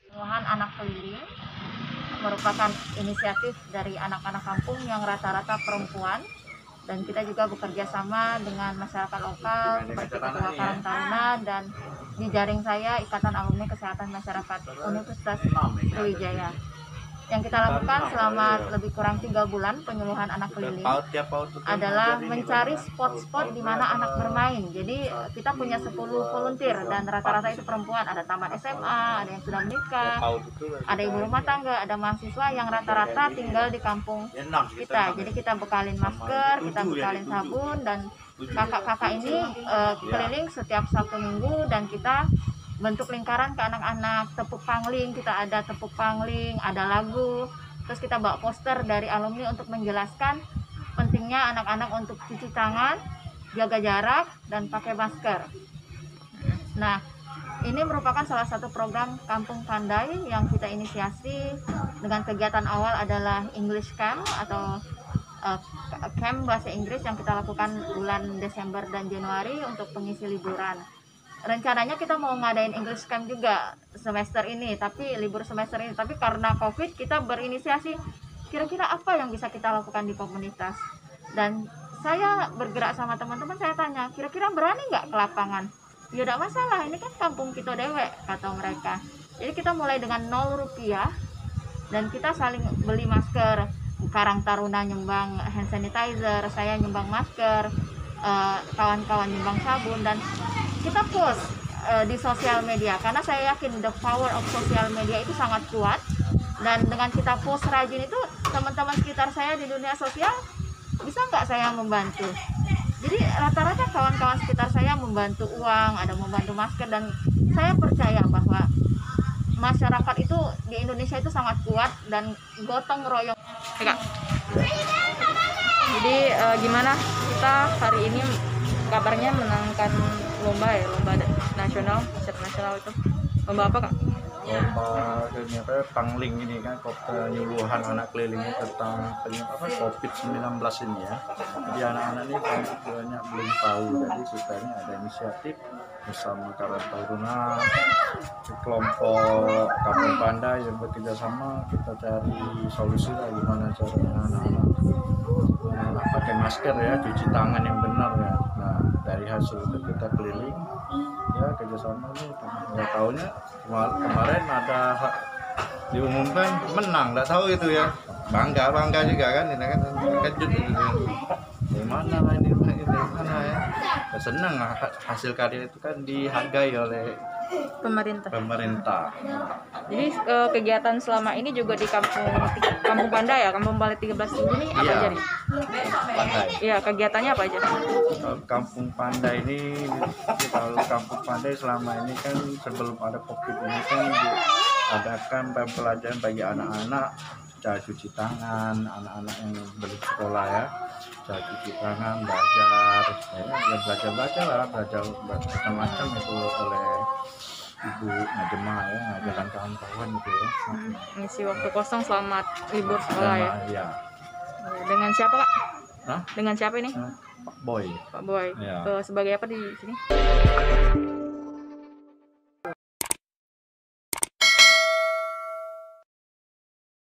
Penyuluhan anak keliling merupakan inisiatif dari anak-anak kampung yang rata-rata perempuan, dan kita juga bekerja sama dengan masyarakat lokal seperti Ketua Karang Taruna dan di jaring saya Ikatan Alumni Kesehatan Masyarakat Universitas Sriwijaya. Yang kita lakukan selama lebih kurang 3 bulan penyuluhan anak keliling adalah mencari spot-spot di mana anak bermain. Jadi kita punya 10 volunteer dan rata-rata itu perempuan. Ada taman SMA, ada yang sudah menikah, ada ibu rumah tangga, ada mahasiswa yang rata-rata tinggal di kampung kita. Jadi kita bekalin masker, kita bekalin sabun, dan kakak-kakak ini keliling setiap Sabtu Minggu, dan kita bentuk lingkaran ke anak-anak. Tepuk pangling, kita ada tepuk pangling, ada lagu, terus kita bawa poster dari alumni untuk menjelaskan pentingnya anak-anak untuk cuci tangan, jaga jarak, dan pakai masker. Nah, ini merupakan salah satu program Kampung Pandai yang kita inisiasi dengan kegiatan awal adalah English Camp atau camp bahasa Inggris yang kita lakukan bulan Desember dan Januari untuk pengisi liburan. Rencananya kita mau ngadain English Camp juga semester ini, tapi libur semester ini. Tapi karena COVID kita berinisiasi, kira-kira apa yang bisa kita lakukan di komunitas. Dan saya bergerak sama teman-teman, saya tanya, kira-kira berani nggak ke lapangan? Ya tidak masalah, ini kan kampung kita dewek, kata mereka. Jadi kita mulai dengan 0 rupiah, dan kita saling beli masker. Karang Taruna nyumbang hand sanitizer, saya nyumbang masker, kawan-kawan nyumbang sabun, dan kita post di sosial media karena saya yakin the power of sosial media itu sangat kuat. Dan dengan kita post rajin itu, teman-teman sekitar saya di dunia sosial, bisa nggak saya membantu? Jadi rata-rata kawan-kawan sekitar saya membantu uang, ada membantu masker, dan saya percaya bahwa masyarakat itu di Indonesia itu sangat kuat dan gotong royong. Jadi gimana kita hari ini kabarnya menangkan lomba nasional, set nasional itu. Lomba apa, Kak? Lomba pangling ini kan, penyuluhan anak keliling tentang COVID-19 ini ya. Jadi anak-anak ini banyak belum tahu, jadi kita ini ada inisiatif bersama Karang Taruna, kelompok Kampung Pandai yang bekerja sama, kita cari solusi lah gimana caranya anak-anak pakai masker ya, cuci tangan yang benar ya. Nah, dari hasil itu kita keliling ya, kerjasama ini nggak tahunya kemarin ada diumumkan menang, nggak tahu itu ya, bangga juga kan, ini kan kejut dari mana ya, senang hasil karya itu kan dihargai oleh pemerintah. Jadi kegiatan selama ini juga di Kampung Pandai ya, Kampung Pandai 13 ini apa aja nih? Pandai. Iya, kegiatannya apa aja? Kampung Pandai ini, kalau Kampung Pandai selama ini kan sebelum ada COVID ini kan diadakan pembelajaran bagi anak-anak cara cuci tangan, anak-anak yang belum sekolah ya, cara cuci tangan, belajar macam-macam itu oleh Ibu Najma ya, ngajarkan kawan-kawan gitu ya. Ngisi waktu kosong selama libur sekolah ya. Dengan siapa, Kak? Hah? Dengan siapa ini? Pak Boy. Pak Boy. Ya. Sebagai apa di sini?